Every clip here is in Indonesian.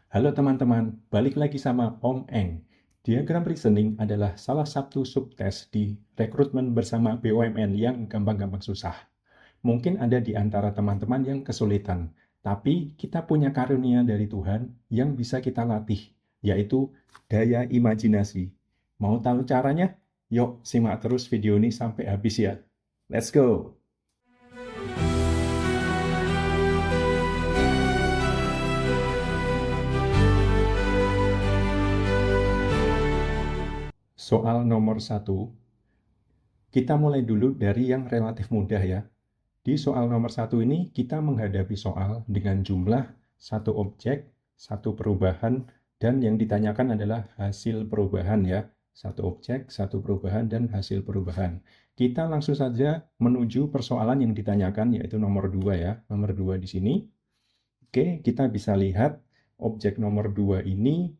Halo teman-teman, balik lagi sama Om Eng. Diagram reasoning adalah salah satu subtes di rekrutmen bersama BUMN yang gampang-gampang susah. Mungkin ada di antara teman-teman yang kesulitan, tapi kita punya karunia dari Tuhan yang bisa kita latih, yaitu daya imajinasi. Mau tahu caranya? Yuk, simak terus video ini sampai habis ya. Let's go! Soal nomor 1, kita mulai dulu dari yang relatif mudah ya. Di soal nomor 1 ini, kita menghadapi soal dengan jumlah satu objek, satu perubahan, dan yang ditanyakan adalah hasil perubahan ya. Satu objek, satu perubahan, dan hasil perubahan. Kita langsung saja menuju persoalan yang ditanyakan, yaitu nomor 2 ya. Nomor 2 di sini. Oke, kita bisa lihat objek nomor 2 ini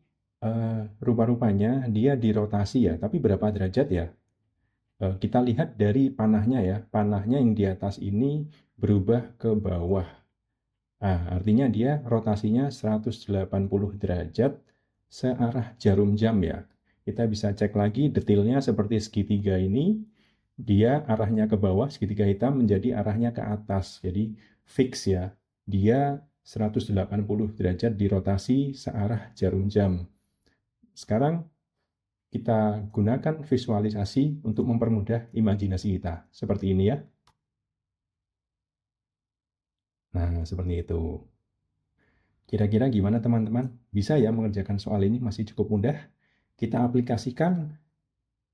rupa-rupanya dia dirotasi ya. Tapi berapa derajat ya? Kita lihat dari panahnya ya, panahnya yang di atas ini berubah ke bawah. Nah, artinya dia rotasinya 180 derajat searah jarum jam ya. Kita bisa cek lagi detailnya seperti segitiga ini, dia arahnya ke bawah, segitiga hitam menjadi arahnya ke atas. Jadi fix ya, dia 180 derajat dirotasi searah jarum jam. Sekarang kita gunakan visualisasi untuk mempermudah imajinasi kita. Seperti ini ya. Nah, seperti itu. Kira-kira gimana teman-teman? Bisa ya mengerjakan soal ini? Masih cukup mudah. Kita aplikasikan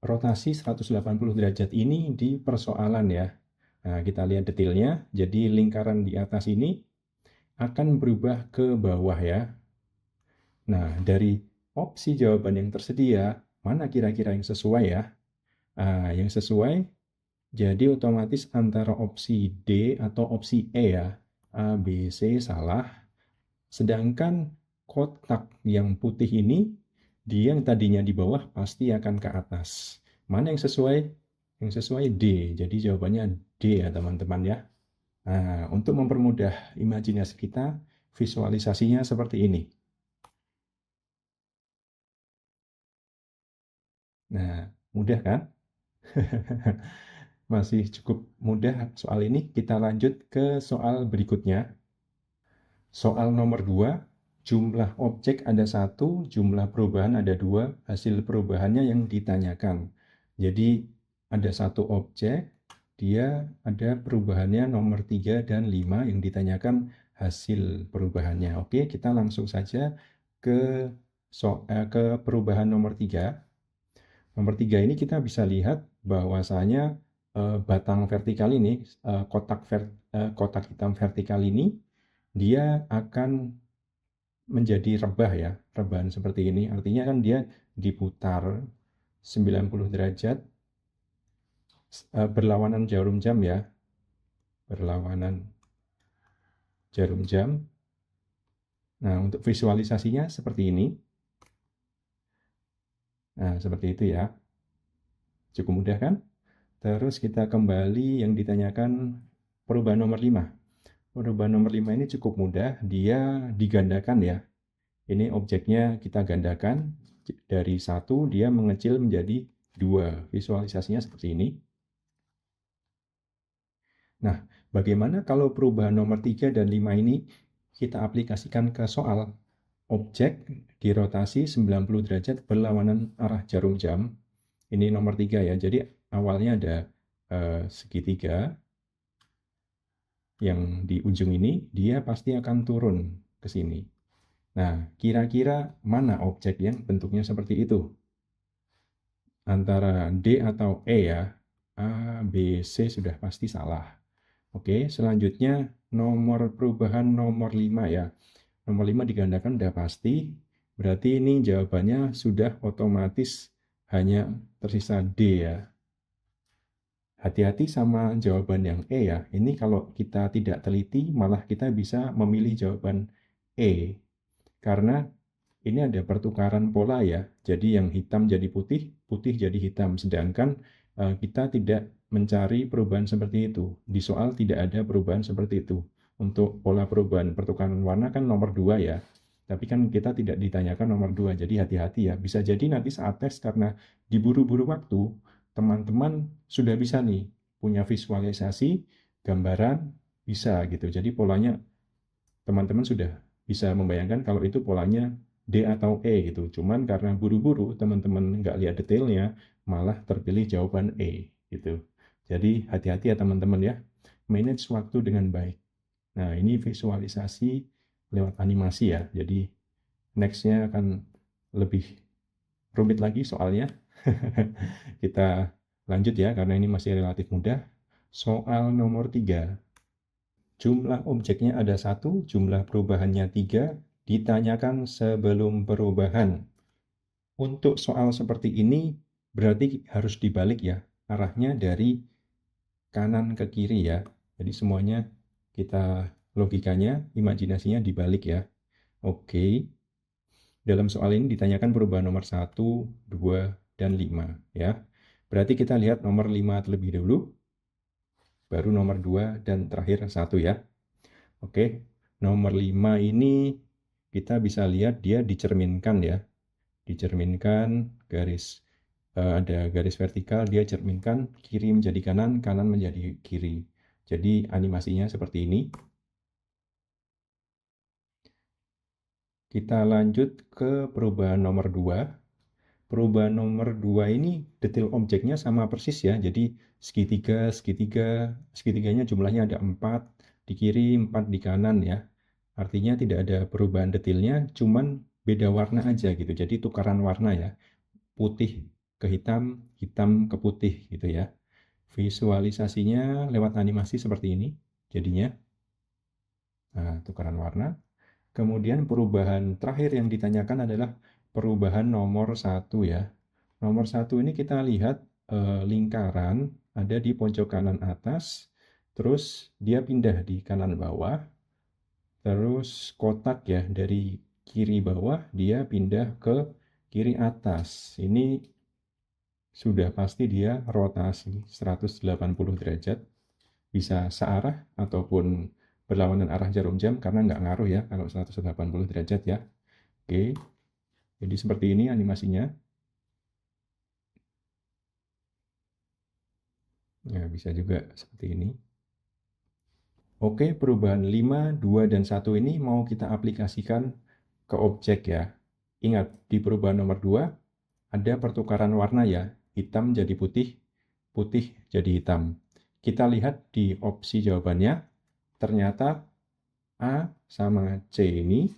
rotasi 180 derajat ini di persoalan ya. Nah, kita lihat detailnya. Jadi lingkaran di atas ini akan berubah ke bawah ya. Nah, dari opsi jawaban yang tersedia, mana kira-kira yang sesuai ya? Nah, yang sesuai jadi otomatis antara opsi D atau opsi E ya. A, B, C salah. Sedangkan kotak yang putih ini, dia yang tadinya di bawah pasti akan ke atas. Mana yang sesuai? Yang sesuai D. Jadi jawabannya D ya teman-teman ya. Nah, untuk mempermudah imajinasi kita, visualisasinya seperti ini. Nah, mudah kan? Masih cukup mudah soal ini. Kita lanjut ke soal berikutnya. Soal nomor 2, jumlah objek ada 1, jumlah perubahan ada 2, hasil perubahannya yang ditanyakan. Jadi ada satu objek, dia ada perubahannya nomor 3 dan 5 yang ditanyakan hasil perubahannya. Oke, kita langsung saja ke perubahan nomor 3. Nomor 3 ini kita bisa lihat bahwasanya batang vertikal ini, kotak hitam vertikal ini, dia akan menjadi rebah ya, rebahan seperti ini. Artinya kan dia diputar 90 derajat berlawanan jarum jam ya. Berlawanan jarum jam. Nah, untuk visualisasinya seperti ini. Nah, seperti itu ya. Cukup mudah kan? Terus kita kembali yang ditanyakan perubahan nomor 5. Perubahan nomor 5 ini cukup mudah, dia digandakan ya. Ini objeknya kita gandakan, dari 1 dia mengecil menjadi 2. Visualisasinya seperti ini. Nah, bagaimana kalau perubahan nomor 3 dan 5 ini kita aplikasikan ke soal? Objek dirotasi 90 derajat berlawanan arah jarum jam. Ini nomor 3 ya, jadi awalnya ada segitiga. Yang di ujung ini, dia pasti akan turun ke sini. Nah, kira-kira mana objek yang bentuknya seperti itu? Antara D atau E ya. A, B, C sudah pasti salah. Oke, selanjutnya nomor perubahan nomor 5 ya. Nomor 5 digandakan sudah pasti. Berarti ini jawabannya sudah otomatis hanya tersisa D ya. Hati-hati sama jawaban yang E ya. Ini kalau kita tidak teliti, malah kita bisa memilih jawaban E. Karena ini ada pertukaran pola ya. Jadi yang hitam jadi putih, putih jadi hitam. Sedangkan kita tidak mencari perubahan seperti itu. Di soal tidak ada perubahan seperti itu. Untuk pola perubahan pertukaran warna kan nomor 2 ya. Tapi kan kita tidak ditanyakan nomor 2, jadi hati-hati ya. Bisa jadi nanti saat tes karena diburu-buru waktu, teman-teman sudah bisa nih punya visualisasi, gambaran, bisa gitu. Jadi polanya teman-teman sudah bisa membayangkan kalau itu polanya D atau E gitu. Cuman karena buru-buru, teman-teman nggak lihat detailnya, malah terpilih jawaban E gitu. Jadi hati-hati ya teman-teman ya, manage waktu dengan baik. Nah ini visualisasi lewat animasi ya, jadi next-nya akan lebih rumit lagi soalnya. Kita lanjut ya, karena ini masih relatif mudah. Soal nomor 3. Jumlah objeknya ada 1, jumlah perubahannya 3, ditanyakan sebelum perubahan. Untuk soal seperti ini, berarti harus dibalik ya, arahnya dari kanan ke kiri ya. Jadi semuanya kita logikanya, imajinasinya dibalik ya. Oke, dalam soal ini ditanyakan perubahan nomor 1, 2, dan 5 ya. Berarti kita lihat nomor 5 terlebih dulu, baru nomor 2, dan terakhir 1 ya. Oke, nomor 5 ini kita bisa lihat dia dicerminkan ya. Dicerminkan garis, ada garis vertikal, dia cerminkan kiri menjadi kanan, kanan menjadi kiri. Jadi animasinya seperti ini. Kita lanjut ke perubahan nomor 2. Perubahan nomor 2 ini detail objeknya sama persis ya. Jadi segitiganya jumlahnya ada 4 di kiri, 4 di kanan ya. Artinya tidak ada perubahan detailnya, cuman beda warna aja gitu. Jadi tukaran warna ya. Putih ke hitam, hitam ke putih gitu ya. Visualisasinya lewat animasi seperti ini jadinya. Nah, tukaran warna. Kemudian perubahan terakhir yang ditanyakan adalah perubahan nomor 1 ya. Nomor 1 ini kita lihat lingkaran ada di pojok kanan atas, terus dia pindah di kanan bawah, terus kotak ya dari kiri bawah dia pindah ke kiri atas. Ini sudah pasti dia rotasi 180 derajat, bisa searah ataupun berlawanan arah jarum jam karena nggak ngaruh ya kalau 180 derajat ya. Oke, jadi seperti ini animasinya. Ya, bisa juga seperti ini. Oke, perubahan 5, 2, dan 1 ini mau kita aplikasikan ke objek ya. Ingat, di perubahan nomor 2 ada pertukaran warna ya. Hitam jadi putih, putih jadi hitam. Kita lihat di opsi jawabannya, ternyata A sama C ini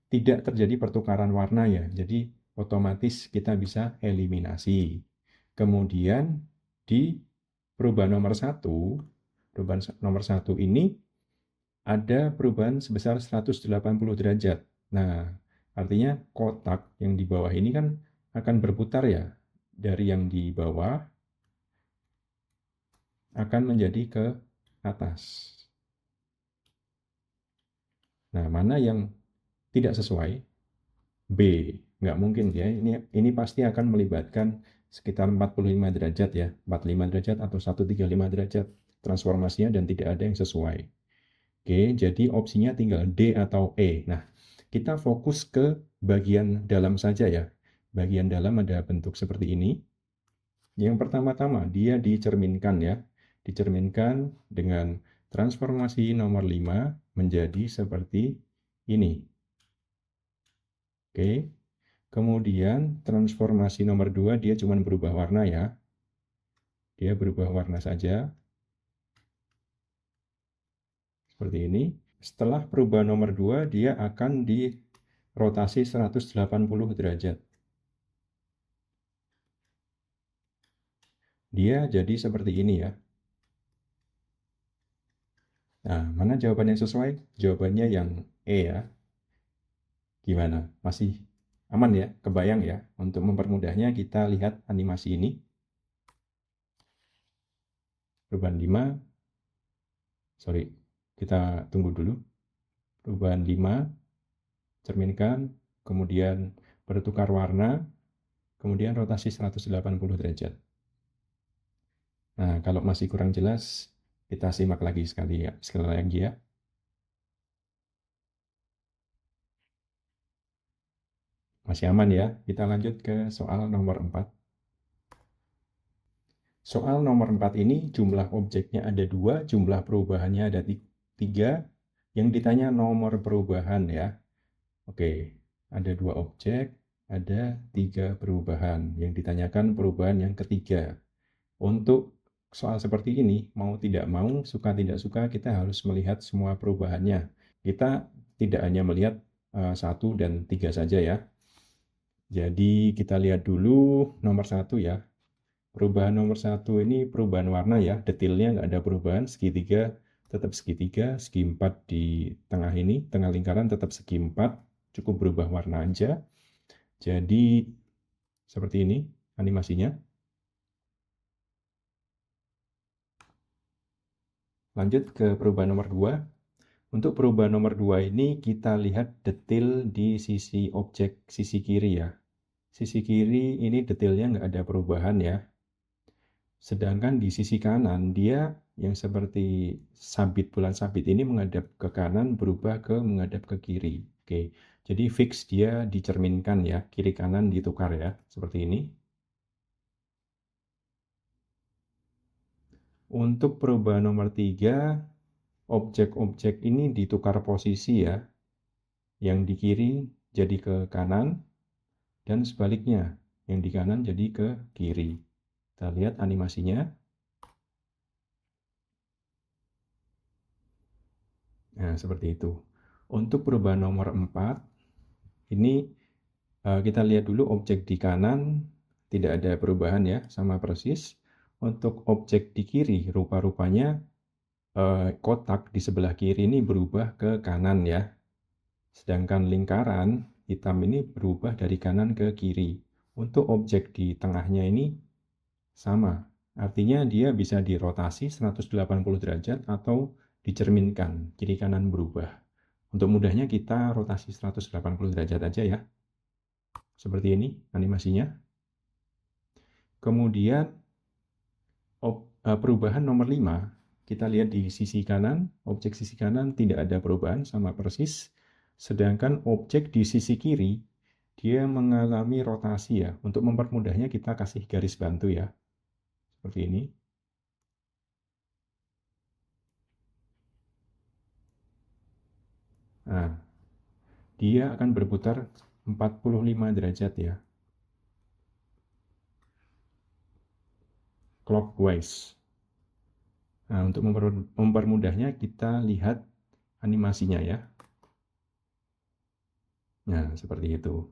tidak terjadi pertukaran warna ya. Jadi otomatis kita bisa eliminasi. Kemudian di perubahan nomor 1, perubahan nomor 1 ini ada perubahan sebesar 180 derajat. Nah, artinya kotak yang di bawah ini kan akan berputar ya. Dari yang di bawah akan menjadi ke atas. Nah, mana yang tidak sesuai? B. Nggak mungkin ya. Ini pasti akan melibatkan sekitar 45 derajat ya. 45 derajat atau 135 derajat transformasinya dan tidak ada yang sesuai. Oke, jadi opsinya tinggal D atau E. Nah, kita fokus ke bagian dalam saja ya. Bagian dalam ada bentuk seperti ini. Yang pertama-tama, dia dicerminkan ya. Dicerminkan dengan transformasi nomor 5 menjadi seperti ini. Oke, kemudian transformasi nomor 2 dia cuma berubah warna ya. Dia berubah warna saja. Seperti ini. Setelah perubahan nomor 2, dia akan dirotasi 180 derajat. Dia jadi seperti ini ya. Nah, mana jawaban yang sesuai? Jawabannya yang E ya. Gimana? Masih aman ya? Kebayang ya? Untuk mempermudahnya kita lihat animasi ini. Perubahan 5. Sorry, kita tunggu dulu. Perubahan 5. Cerminkan. Kemudian bertukar warna. Kemudian rotasi 180 derajat. Nah, kalau masih kurang jelas, kita simak lagi sekali lagi ya. Masih aman ya? Kita lanjut ke soal nomor 4. Soal nomor 4 ini jumlah objeknya ada 2, jumlah perubahannya ada 3. Yang ditanya nomor perubahan ya. Oke, ada 2 objek, ada 3 perubahan. Yang ditanyakan perubahan yang ketiga. Untuk soal seperti ini, mau tidak mau, suka tidak suka, kita harus melihat semua perubahannya. Kita tidak hanya melihat 1 dan 3 saja ya. Jadi kita lihat dulu nomor 1 ya. Perubahan nomor 1 ini perubahan warna ya. Detailnya nggak ada perubahan. Segitiga tetap segitiga. Segi 4 di tengah ini, tengah lingkaran tetap segi 4. Cukup berubah warna aja. Jadi seperti ini animasinya. Lanjut ke perubahan nomor 2. Untuk perubahan nomor 2 ini kita lihat detail di sisi objek sisi kiri ya. Sisi kiri ini detailnya nggak ada perubahan ya. Sedangkan di sisi kanan dia yang seperti sabit, bulan sabit ini menghadap ke kanan berubah ke menghadap ke kiri. Oke, jadi fix dia dicerminkan ya, kiri kanan ditukar ya, seperti ini. Untuk perubahan nomor 3, objek-objek ini ditukar posisi ya. Yang di kiri jadi ke kanan, dan sebaliknya, yang di kanan jadi ke kiri. Kita lihat animasinya. Nah, seperti itu. Untuk perubahan nomor 4, ini kita lihat dulu objek di kanan tidak ada perubahan ya, sama persis. Untuk objek di kiri, rupa-rupanya kotak di sebelah kiri ini berubah ke kanan ya. Sedangkan lingkaran hitam ini berubah dari kanan ke kiri. Untuk objek di tengahnya ini sama. Artinya dia bisa dirotasi 180 derajat atau dicerminkan, kiri kanan berubah. Untuk mudahnya kita rotasi 180 derajat aja ya. Seperti ini animasinya. Kemudian perubahan nomor 5, kita lihat di sisi kanan, objek sisi kanan tidak ada perubahan sama persis. Sedangkan objek di sisi kiri, dia mengalami rotasi ya. Untuk mempermudahnya kita kasih garis bantu ya. Seperti ini. Nah, dia akan berputar 45 derajat ya. Clockwise. Nah, untuk mempermudahnya kita lihat animasinya ya. Nah, seperti itu.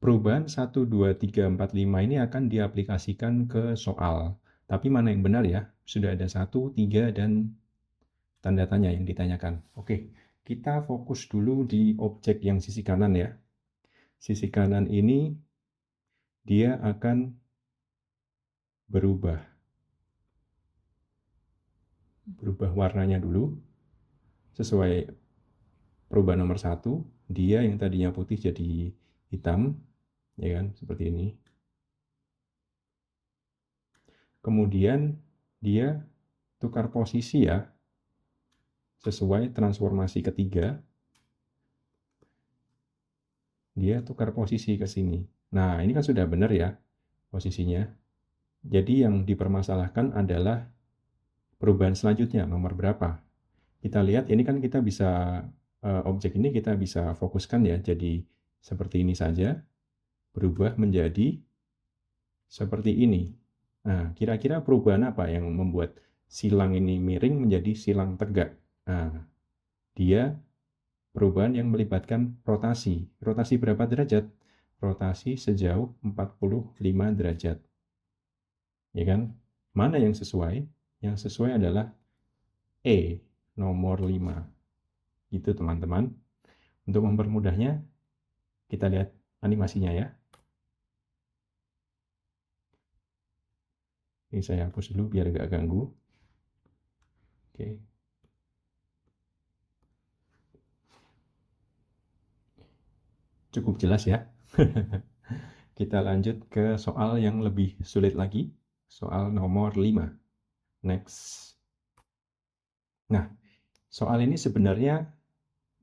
Perubahan 1, 2, 3, 4, 5 ini akan diaplikasikan ke soal. Tapi mana yang benar ya? Sudah ada 1, 3, dan tanda tanya yang ditanyakan. Oke, kita fokus dulu di objek yang sisi kanan ya. Sisi kanan ini dia akan berubah warnanya dulu sesuai perubahan nomor 1. Dia yang tadinya putih jadi hitam, ya kan, seperti ini. Kemudian dia tukar posisi ya, sesuai transformasi ketiga. Dia tukar posisi ke sini. Nah, ini kan sudah benar ya posisinya. Jadi yang dipermasalahkan adalah perubahan selanjutnya, nomor berapa. Kita lihat, ini kan kita bisa, objek ini kita bisa fokuskan ya, jadi seperti ini saja, berubah menjadi seperti ini. Nah, kira-kira perubahan apa yang membuat silang ini miring menjadi silang tegak? Nah, dia perubahan yang melibatkan rotasi. Rotasi berapa derajat? Rotasi sejauh 45 derajat. Ya kan? Mana yang sesuai? Yang sesuai adalah E, nomor 5. Itu teman-teman. Untuk mempermudahnya, kita lihat animasinya ya. Ini saya hapus dulu biar nggak ganggu. Oke. Cukup jelas ya. Kita lanjut ke soal yang lebih sulit lagi. Soal nomor 5. Next. Nah, soal ini sebenarnya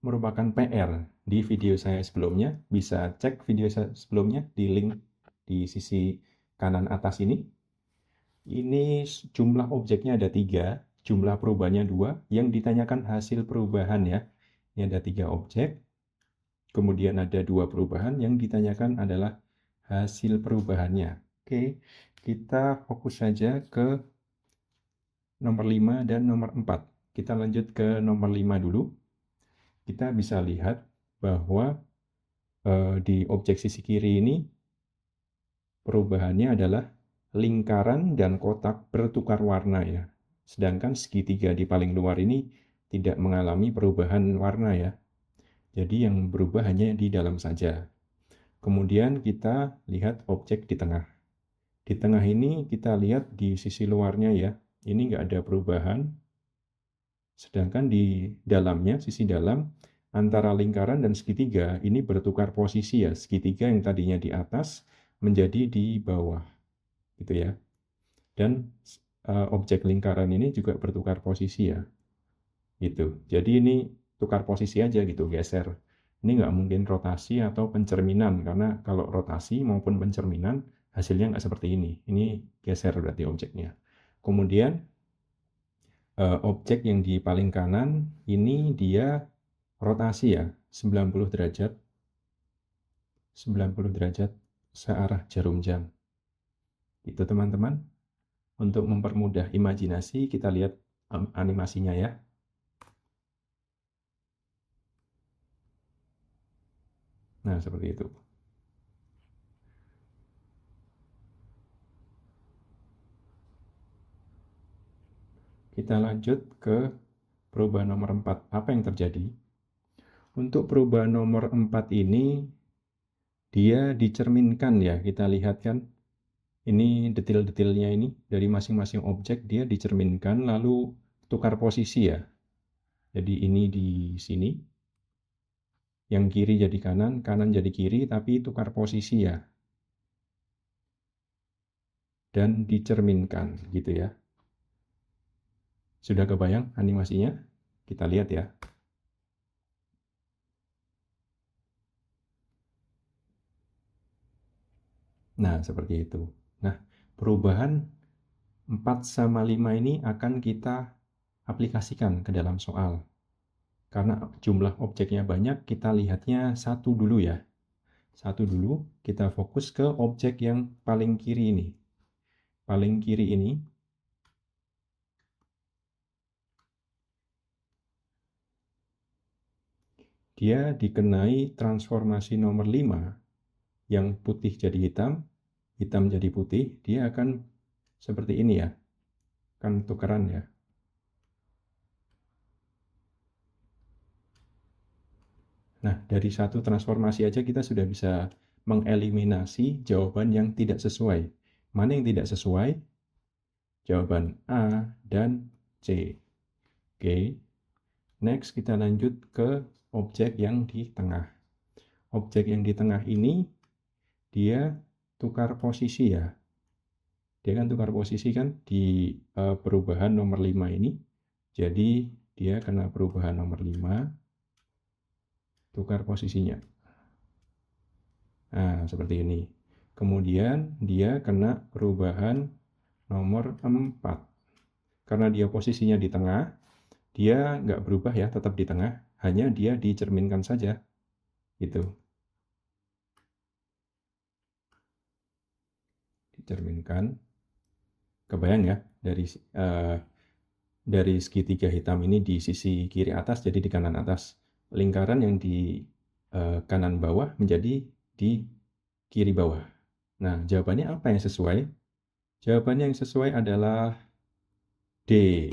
merupakan PR di video saya sebelumnya. Bisa cek video saya sebelumnya di link di sisi kanan atas ini. Ini jumlah objeknya ada 3, jumlah perubahannya 2, yang ditanyakan hasil perubahan ya. Ini ada 3 objek, kemudian ada 2 perubahan, yang ditanyakan adalah hasil perubahannya. Oke, kita fokus saja ke nomor 5 dan nomor 4. Kita lanjut ke nomor 5 dulu. Kita bisa lihat bahwa di objek sisi kiri ini perubahannya adalah lingkaran dan kotak bertukar warna ya. Sedangkan segitiga di paling luar ini tidak mengalami perubahan warna ya. Jadi yang berubah hanya di dalam saja. Kemudian kita lihat objek di tengah. Di tengah ini kita lihat di sisi luarnya ya. Ini nggak ada perubahan. Sedangkan di dalamnya, sisi dalam, antara lingkaran dan segitiga ini bertukar posisi ya. Segitiga yang tadinya di atas menjadi di bawah. Gitu ya. Dan objek lingkaran ini juga bertukar posisi ya. Gitu. Jadi ini tukar posisi aja gitu, geser. Ini nggak mungkin rotasi atau pencerminan, karena kalau rotasi maupun pencerminan hasilnya nggak seperti ini. Ini geser berarti objeknya. Kemudian objek yang di paling kanan ini dia rotasi ya, 90 derajat. 90 derajat searah jarum jam. Itu teman-teman. Untuk mempermudah imajinasi, kita lihat animasinya ya. Nah, seperti itu. Kita lanjut ke perubahan nomor 4. Apa yang terjadi? Untuk perubahan nomor 4 ini, dia dicerminkan ya. Kita lihat kan, ini detail-detailnya ini dari masing-masing objek dia dicerminkan lalu tukar posisi ya. Jadi ini di sini, yang kiri jadi kanan, kanan jadi kiri, tapi tukar posisi ya. Dan dicerminkan gitu ya. Sudah kebayang animasinya? Kita lihat ya. Nah, seperti itu. Nah, perubahan 4 sama 5 ini akan kita aplikasikan ke dalam soal. Karena jumlah objeknya banyak, kita lihatnya satu dulu ya. Satu dulu, kita fokus ke objek yang paling kiri ini. Paling kiri ini, dia dikenai transformasi nomor 5, yang putih jadi hitam, hitam jadi putih, dia akan seperti ini ya. Kan tukeran ya. Nah, dari satu transformasi aja kita sudah bisa mengeliminasi jawaban yang tidak sesuai. Mana yang tidak sesuai? Jawaban A dan C. Oke. Next kita lanjut ke objek yang di tengah. Objek yang di tengah ini dia tukar posisi ya. Dia kan tukar posisi kan di perubahan nomor 5 ini. Jadi dia kena perubahan nomor 5, tukar posisinya. Nah, seperti ini. Kemudian dia kena perubahan nomor 4. Karena dia posisinya di tengah, dia nggak berubah ya, tetap di tengah, hanya dia dicerminkan saja. Gitu. Dicerminkan. Kebayang ya, dari segitiga hitam ini di sisi kiri atas jadi di kanan atas. Lingkaran yang di kanan bawah menjadi di kiri bawah. Nah, jawabannya apa yang sesuai? Jawabannya yang sesuai adalah D.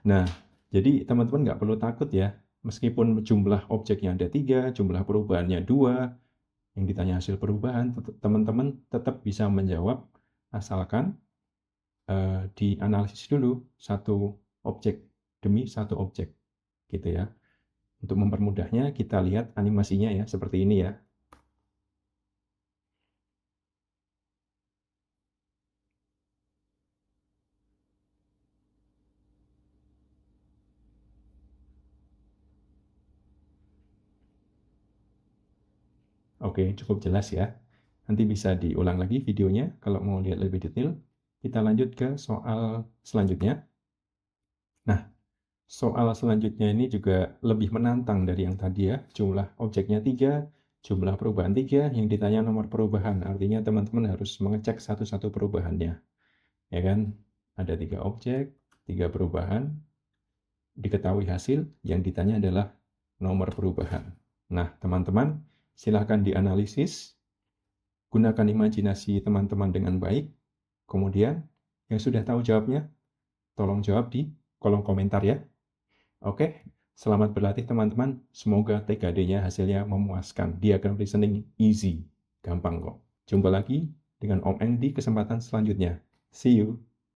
Nah, jadi teman-teman nggak perlu takut ya. Meskipun jumlah objeknya ada 3, jumlah perubahannya 2, yang ditanya hasil perubahan, teman-teman tetap bisa menjawab asalkan dianalisis dulu satu objek demi satu objek. Gitu ya. Untuk mempermudahnya, kita lihat animasinya ya, seperti ini ya. Oke, cukup jelas ya. Nanti bisa diulang lagi videonya kalau mau lihat lebih detail. Kita lanjut ke soal selanjutnya. Nah, soal selanjutnya ini juga lebih menantang dari yang tadi ya. Jumlah objeknya 3, jumlah perubahan 3, yang ditanya nomor perubahan. Artinya teman-teman harus mengecek satu-satu perubahannya. Ya kan? Ada 3 objek, 3 perubahan. Diketahui hasil, yang ditanya adalah nomor perubahan. Nah, teman-teman, silahkan dianalisis. Gunakan imajinasi teman-teman dengan baik. Kemudian, yang sudah tahu jawabnya, tolong jawab di kolom komentar ya. Oke, selamat berlatih teman-teman. Semoga TKD-nya hasilnya memuaskan. Diagram reasoning easy. Gampang kok. Jumpa lagi dengan Om Eng di kesempatan selanjutnya. See you.